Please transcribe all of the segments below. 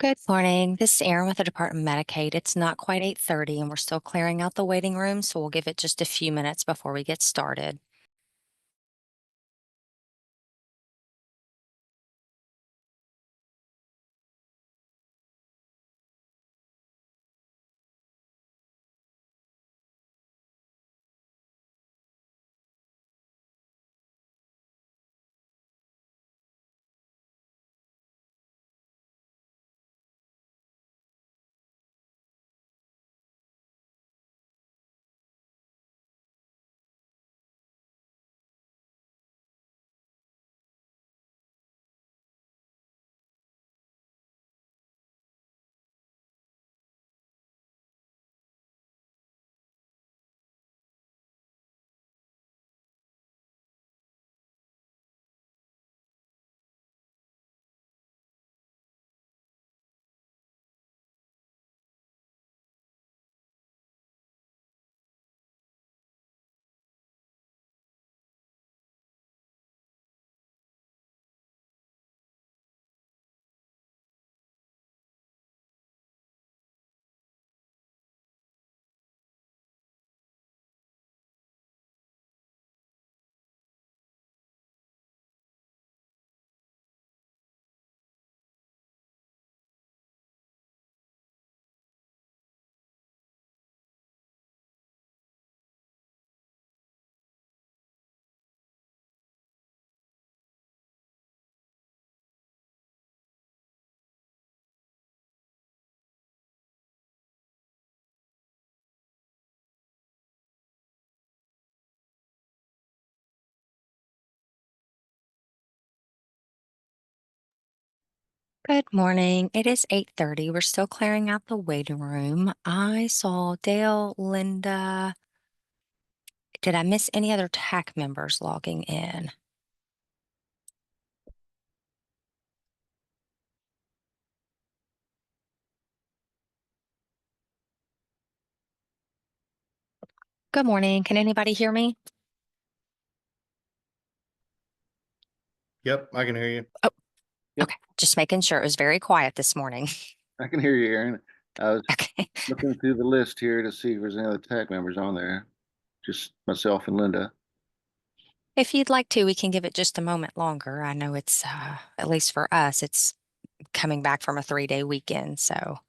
Good morning. This is Erin with the Department of Medicaid. It's not quite 8:30 and we're still clearing out the waiting room, so we'll give it just a few minutes before we get started. Good morning. It is 8:30. We're still clearing out the waiting room. I saw Dale, Linda. Did I miss any other TAC members logging in? Good morning. Can anybody hear me? Yep, I can hear you. Oh, Yep. okay. Just making sure. It was very quiet this morning. I can hear you, Aaron. I was Okay. looking through the list here to see if there's any other TAC members on there. Just myself and Linda. If you'd like to, we can give it just a moment longer. I know it's, at least for us, it's coming back from a 3-day weekend, so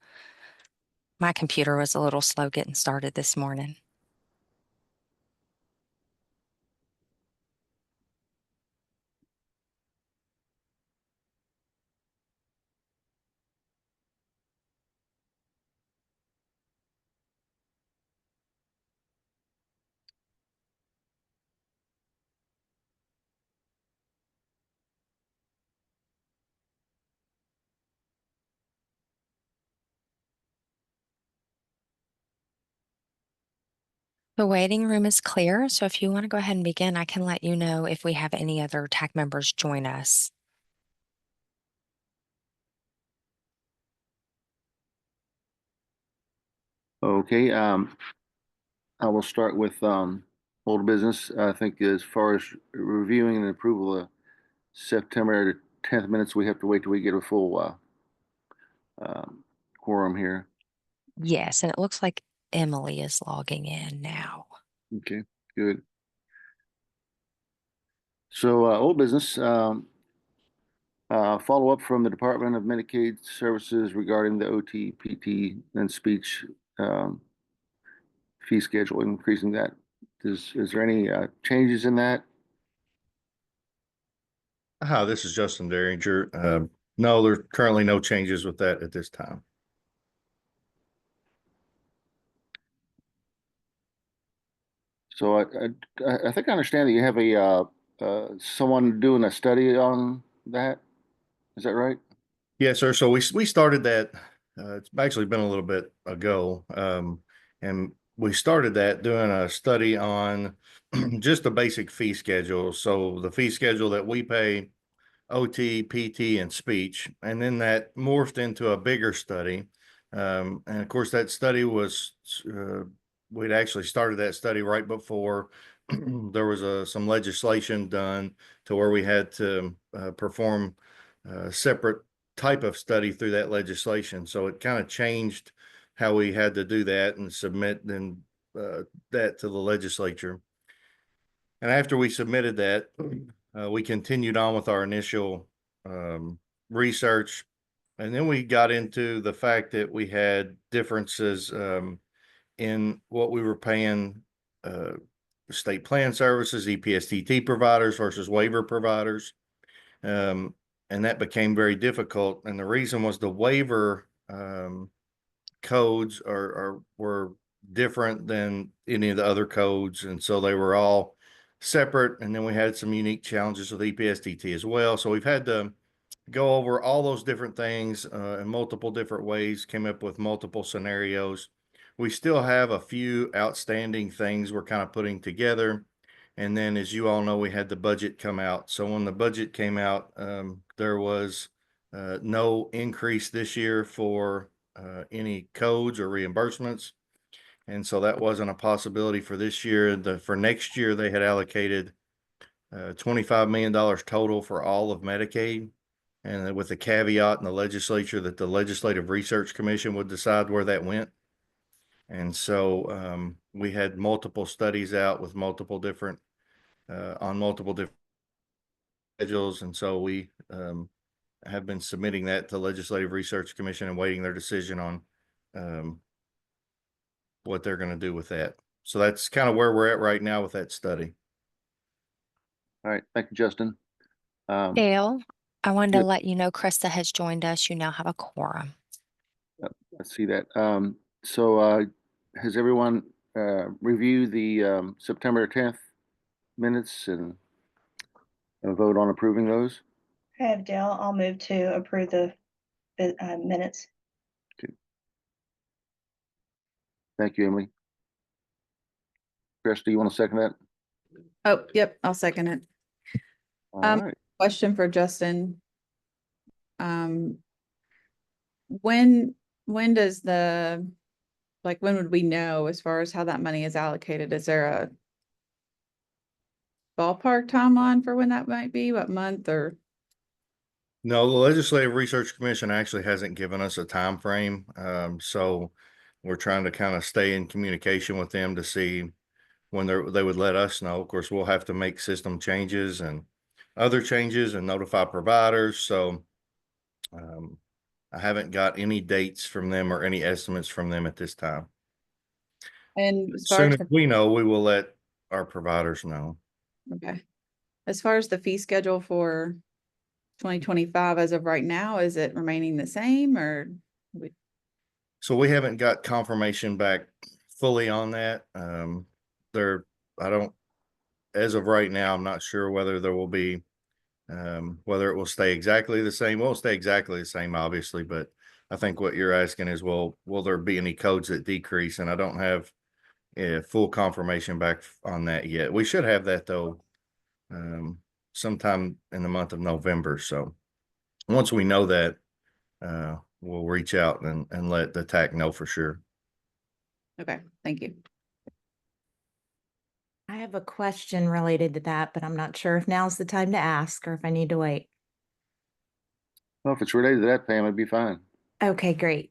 my computer was a little slow getting started this morning. The waiting room is clear, so if you want to go ahead and begin, I can let you know if we have any other TAC members join us. Okay, I will start with old business. I think as far as reviewing and approval of September 10th minutes, we have to wait till we get a full quorum here. Yes, and it looks like Emily is logging in now. Okay, good. So old business, follow up from the Department of Medicaid Services regarding the OT, PT, and speech um, fee schedule, increasing that. Is there any changes in that? Hi, this is Justin Derringer. No, there are currently no changes with that at this time. So I think I understand that you have a someone doing a study on that. Is that right? Yes, sir. So we started that. It's actually been a little bit ago, and we started that doing a study on just the basic fee schedule. So the fee schedule that we pay OT, PT, and speech. And then that morphed into a bigger study. And of course, that study was, we'd actually started that study right before there was some legislation done to where we had to perform separate type of study through that legislation. So it kind of changed how we had to do that and submit then that to the legislature. And after we submitted that, we continued on with our initial research. And then we got into the fact that we had differences in what we were paying state plan services, EPSTT providers versus waiver providers. And that became very difficult. And the reason was the waiver codes were different than any of the other codes. And so they were all separate. And then we had some unique challenges with EPSTT as well. So we've had to go over all those different things in multiple different ways, came up with multiple scenarios. We still have a few outstanding things we're kind of putting together. And then, as you all know, we had the budget come out. So when the budget came out, there was no increase this year for any codes or reimbursements. And so that wasn't a possibility for this year. For next year, they had allocated $25 million total for all of Medicaid. And with the caveat in the legislature that the Legislative Research Commission would decide where that went. And so we had multiple studies out with multiple different on multiple different schedules. And so we have been submitting that to Legislative Research Commission and waiting their decision on what they're going to do with that. So that's kind of where we're at right now with that study. All right, thank you, Justin. Dale, I wanted to Yep. let you know Krista has joined us. You now have a quorum. Let's see that. So has everyone reviewed the September 10th minutes and vote on approving those? I have Dale. I'll move to approve the minutes. Thank you, Emily. Chris, do you want to second that? Oh, yep, I'll second it. All right. Question for Justin. When does when would we know as far as how that money is allocated? Is there a ballpark timeline for when that might be? What month or? No, the Legislative Research Commission actually hasn't given us a time frame. So we're trying to kind of stay in communication with them to see when they would let us know. Of course, we'll have to make system changes and other changes and notify providers. So I haven't got any dates from them or any estimates from them at this time. And as As far soon as as we know, we will let our providers know. okay, as far as the fee schedule for 2025 as of right now, is it remaining the same or? So we haven't got confirmation back fully on that. As of right now, I'm not sure whether there will be, whether it will stay exactly the same. Well, it'll stay exactly the same, obviously, but I think what you're asking is, will there be any codes that decrease? And I don't have full confirmation back on that yet. We should have that though, sometime in the month of November. So once we know that, we'll reach out and let the TAC know for sure. Okay, thank you. I have a question related to that, but I'm not sure if now's the time to ask or if I need to wait. Well, if it's related to that, Pam, it'd be fine. Okay, great.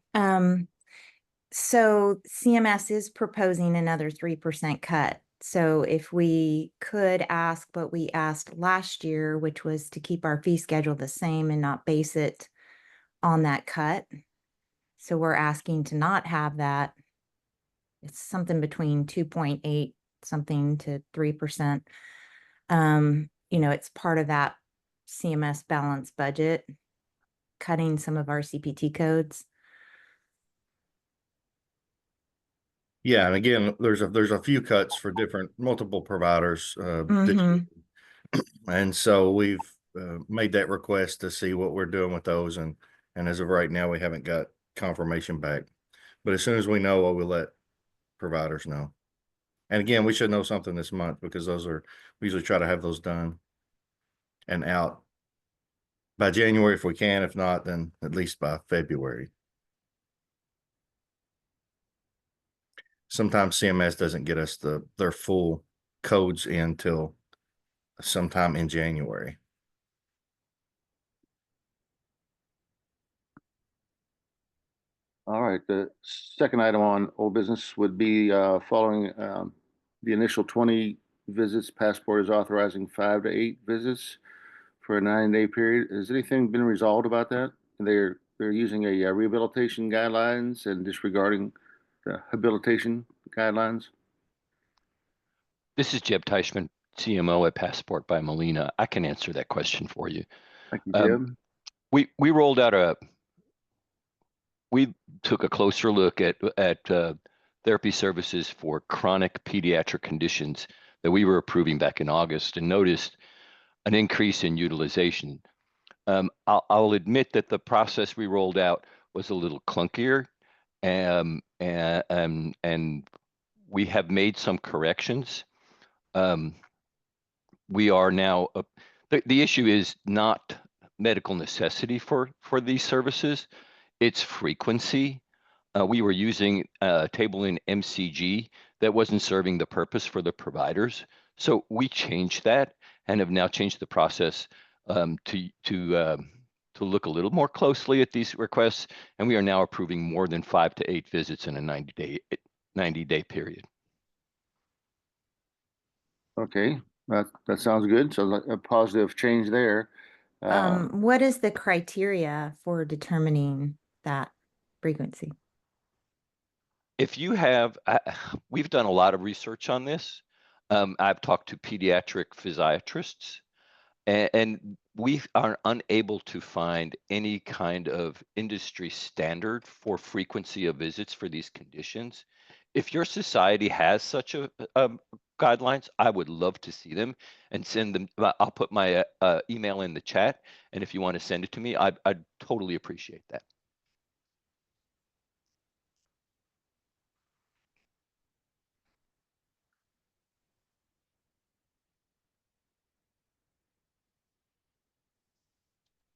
So CMS is proposing another 3% cut. So if we could ask what we asked last year, which was to keep our fee schedule the same and not base it on that cut. So we're asking to not have that. It's something between 2.8 something to 3%. It's part of that CMS balanced budget, cutting some of our CPT codes. Yeah, and again, there's a few cuts for multiple providers, and so we've made that request to see what we're doing with those, and as of right now, we haven't got confirmation back. But as soon as we know, we'll let providers know. And again, we should know something this month because we usually try to have those done and out by January if we can. If not, then at least by February. Sometimes CMS doesn't get us their full codes in till sometime in January. All right, the second item on old business would be following the initial 20 visits. Passport is authorizing 5 to 8 visits for a 9-day period. Has anything been resolved about that? They're using a rehabilitation guidelines and disregarding the habilitation guidelines. This is Jeb Teichman, CMO at Passport by Molina. I can answer that question for you. Thank you, Um, Jeb. we took a closer look at therapy services for chronic pediatric conditions that we were approving back in August and noticed an increase in utilization. I'll admit that the process we rolled out was a little clunkier, and we have made some corrections. We are now the issue is not medical necessity for these services, it's frequency. We were using a table in MCG that wasn't serving the purpose for the providers, so we changed that and have now changed the process to look a little more closely at these requests, and we are now approving more than 5 to 8 visits in a 90-day period. Okay, that sounds good. So like a positive change there. What is the criteria for determining that frequency? If you have, we've done a lot of research on this. I've talked to pediatric physiatrists, and we are unable to find any kind of industry standard for frequency of visits for these conditions. If your society has such a guidelines, I would love to see them and send them. I'll put my email in the chat, and if you want to send it to me, I'd totally appreciate that.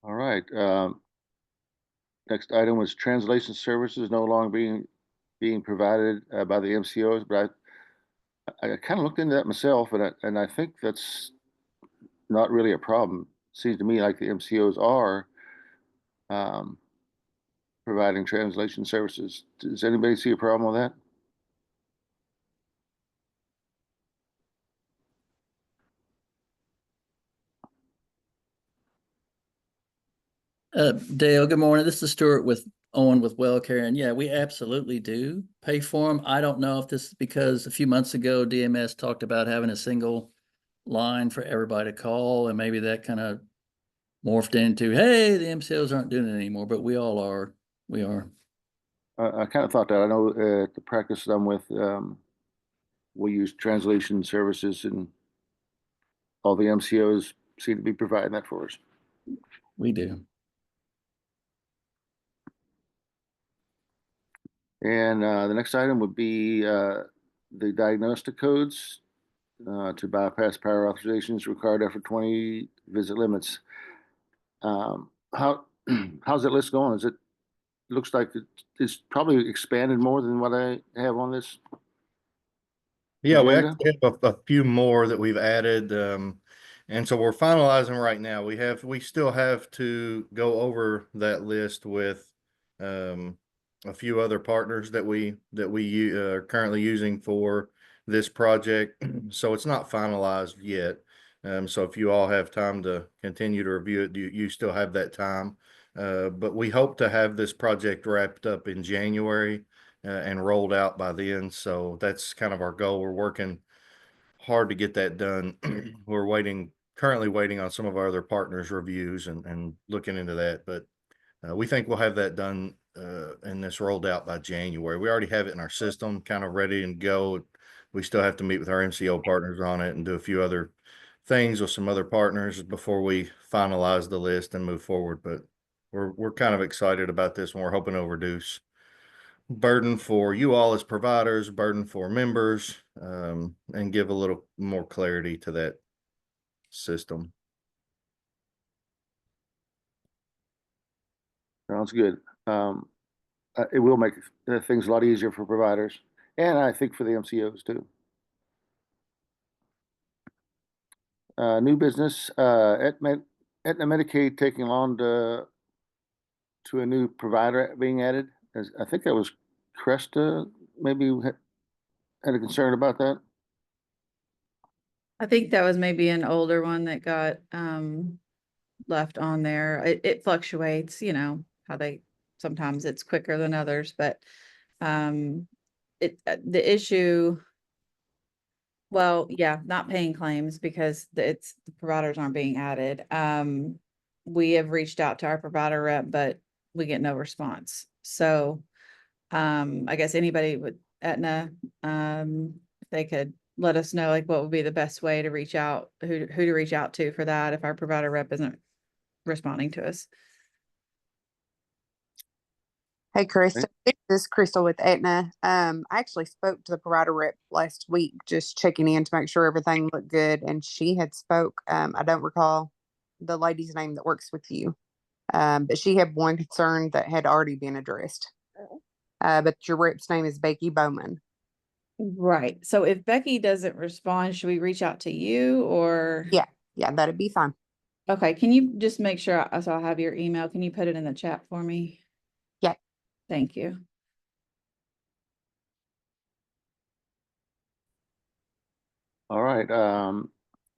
All right. Next item was translation services no longer being provided by the MCOs, but I kind of looked into that myself, and I think that's not really a problem. Seems to me like the MCOs are um, providing translation services. Does anybody see a problem with that? Dale, good morning. This is Stuart with Owen with WellCare, and yeah, we absolutely do pay for them. I don't know if this is because a few months ago DMS talked about having a single line for everybody to call, and maybe that kind of morphed into, hey, the MCOs aren't doing it anymore, but we all are. We are. I kind of thought that. I know the practice I'm with, we use translation services, and all the MCOs seem to be providing that for us. We do. And the next item would be the diagnostic codes to bypass prior authorizations required after 20 visit limits. How's that list going? Looks like it's probably expanded more than what I have on this Yeah, we agenda. actually have a few more that we've added. And so we're finalizing right now. We still have to go over that list with a few other partners that we are currently using for this project. So it's not finalized yet. So if you all have time to continue to review it, you still have that time. But we hope to have this project wrapped up in January and rolled out by then. So that's kind of our goal. We're working hard to get that done. We're currently waiting on some of our other partners' reviews and looking into that. But we think we'll have that done and this rolled out by January. We already have it in our system, kind of ready and go. We still have to meet with our MCO partners on it and do a few other things with some other partners before we finalize the list and move forward. But we're kind of excited about this one. We're hoping to reduce burden for you all as providers, burden for members, and give a little more clarity to that system. Sounds good. It will make things a lot easier for providers, and I think for the MCOs too. New business, Aetna Medicaid taking on to a new provider being added. I think that was Cresta, maybe had a concern about that. I think that was maybe an older one that got left on there. It fluctuates, you know, how they, sometimes it's quicker than others, but the issue, well, yeah, not paying claims because the providers aren't being added. We have reached out to our provider rep, but we get no response. So I guess anybody with Aetna, if they could let us know like what would be the best way to reach out, who to reach out to for that if our provider rep isn't responding to us. Hey, Chris, Right. this is Crystal with Aetna. I actually spoke to the provider rep last week, just checking in to make sure everything looked good. And she had spoke, I don't recall the lady's name that works with you. But she had one concern that had already been addressed. But your rep's name is Becky Bowman. Right. So if Becky doesn't respond, should we reach out to you or? Yeah, that'd be fine. Okay, can you just make sure, so I have your email, can you put it in the chat for me? Yeah. Thank you. All right,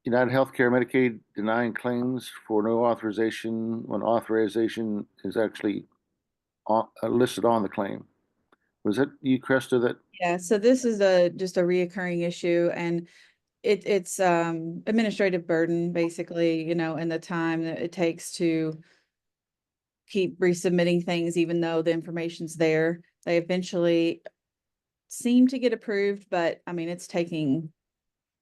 United Healthcare Medicaid denying claims for no authorization when authorization is actually listed on the claim. Was it you, Cresta, that? Yeah, so this is just a reoccurring issue and it's administrative burden, basically, you know, and the time that it takes to keep resubmitting things, even though the information's there. They eventually seem to get approved, but I mean, it's taking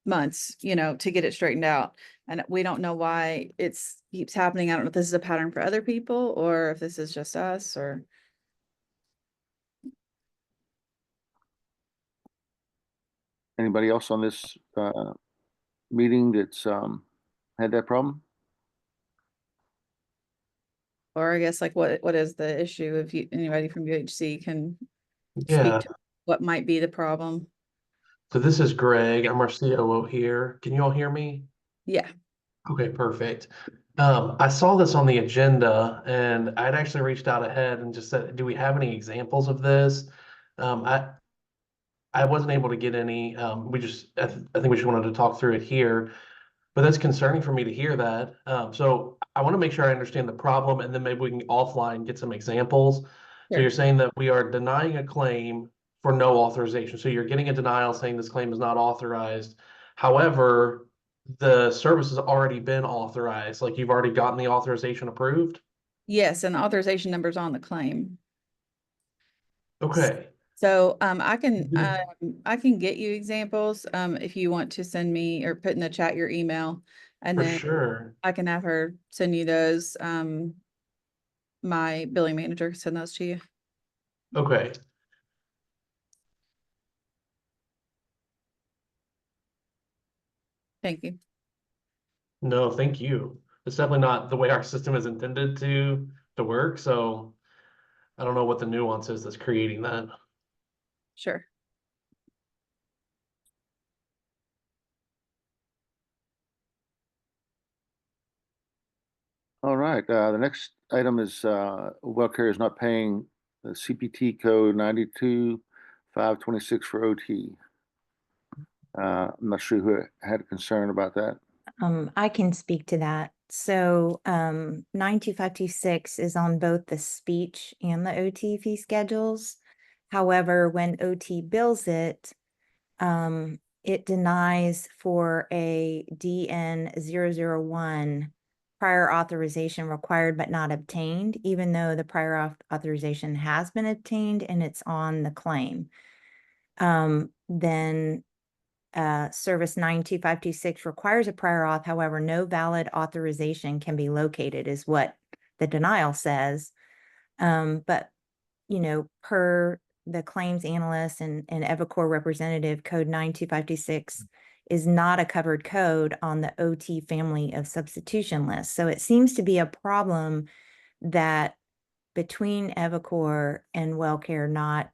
months, you know, to get it straightened out. And we don't know why it's keeps happening. I don't know if this is a pattern for other people or if this is just us or. Anybody else on this meeting that's had that problem? Or I guess like what is the issue if anybody from UHC can Yeah, speak to what might be the problem? so this is Greg. I'm our COO here. Can you all hear me? Yeah, Okay, perfect. I saw this on the agenda and I'd actually reached out ahead and just said, do we have any examples of this? Um, I I wasn't able to get any. I think we just wanted to talk through it here. But that's concerning for me to hear that. So I want to make sure I understand the problem and then maybe we can offline get some examples. So sure. you're saying that we are denying a claim for no authorization. So you're getting a denial saying this claim is not authorized. However, the service has already been authorized, like you've already gotten the authorization approved? Yes, and the authorization number's on the claim. Okay. So I can get you examples if you want to send me or put in the chat your email and For then sure. I can have her send you those. My billing manager can send those to you. Okay. Thank you. No, thank you. It's definitely not the way our system is intended to work, so I don't know what the nuance is that's creating that. Sure. All right, the next item is well carrier is not paying the CPT code 92-526 for OT. I'm not sure who had a concern about that. I can speak to that. So 92526 is on both the speech and the OT fee schedules. However, when OT bills it, it denies for a DN 001 prior authorization required but not obtained, even though the prior authorization has been obtained and it's on the claim. Then service 92526 requires a prior auth. However, no valid authorization can be located is what the denial says. But, you know, per the claims analyst and Evacor representative, code 92526 is not a covered code on the OT family of substitution list. So it seems to be a problem that between Evacor and WellCare not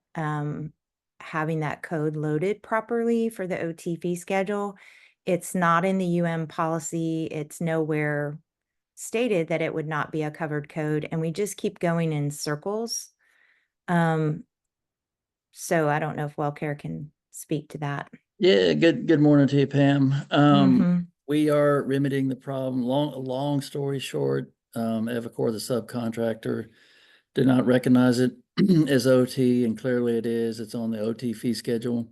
having that code loaded properly for the OT fee schedule. It's not in the UM policy. It's nowhere stated that it would not be a covered code. And we just keep going in circles So I don't know if WellCare can speak to that. Yeah, good morning to you, Pam. Mhm. We are remedying the problem. Long story short, Evercore, the subcontractor, did not recognize it as OT, and clearly it is. It's on the OT fee schedule.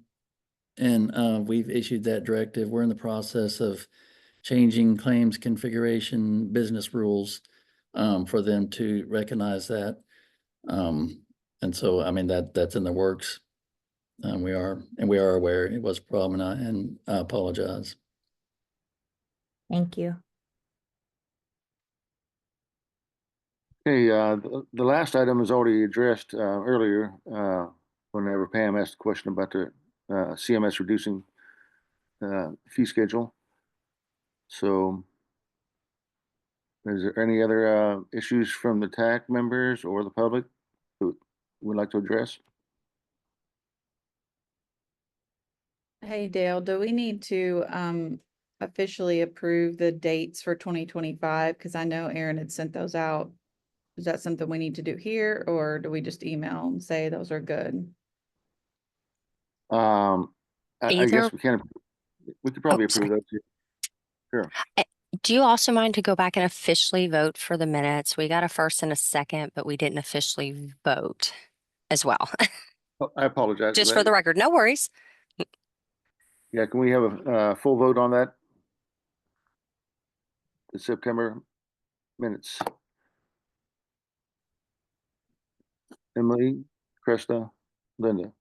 And we've issued that directive. We're in the process of changing claims configuration business rules for them to recognize that. And so, I mean, that's in the works. We are aware it was a problem, and I apologize. Thank you. Okay, the last item is already addressed earlier whenever Pam asked a question about the CMS reducing fee schedule. So is there any other issues from the TAC members or the public that we'd like to address? Hey Dale, do we need to officially approve the dates for 2025? Because I know Aaron had sent those out. Is that something we need to do here, or do we just email and say those are good? I guess Either. we could probably Oh, approve sorry. those too. Sure. Do you also mind to go back and officially vote for the minutes? We got a first and a second, but we didn't officially vote as well. Oh, I apologize. Just for the record, no worries. Yeah, can we have a full vote on that? The September minutes. Emily, Krista, Linda.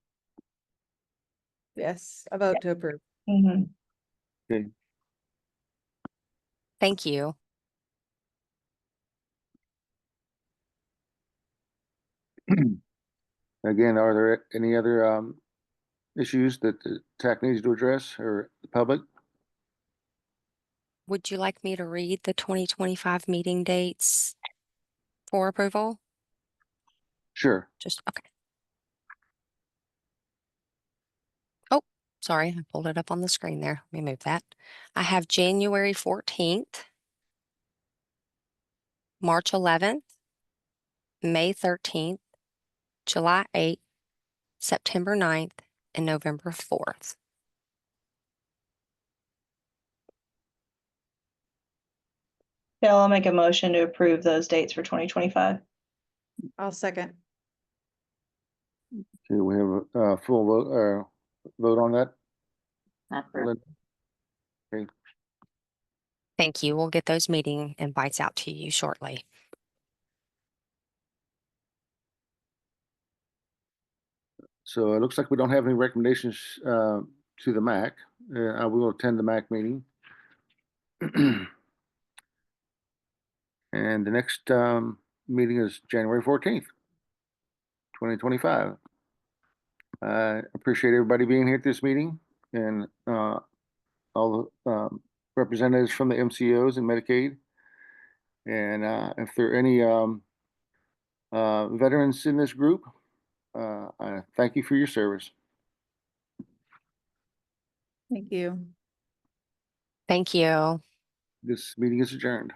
Yes, I vote to approve. Mhm. Okay. Thank you. Again, are there any other issues that the TAC needs to address or the public? Would you like me to read the 2025 meeting dates for approval? Sure. Just okay. Oh, sorry, I pulled it up on the screen there. Let me move that. I have January 14th, March 11th, May 13th, July 8th, September 9th, and November 4th. Bill, I'll make a motion to approve those dates for 2025. I'll second. Okay, we have a full vote on that. Linda? Okay. Thank you. We'll get those meeting invites out to you shortly. So it looks like we don't have any recommendations to the MAC. I will attend the MAC meeting. And the next meeting is January 14th, 2025. I appreciate everybody being here at this meeting and all the representatives from the MCOs and Medicaid. And if there are any veterans in this group, I thank you for your service. Thank you. Thank you. This meeting is adjourned.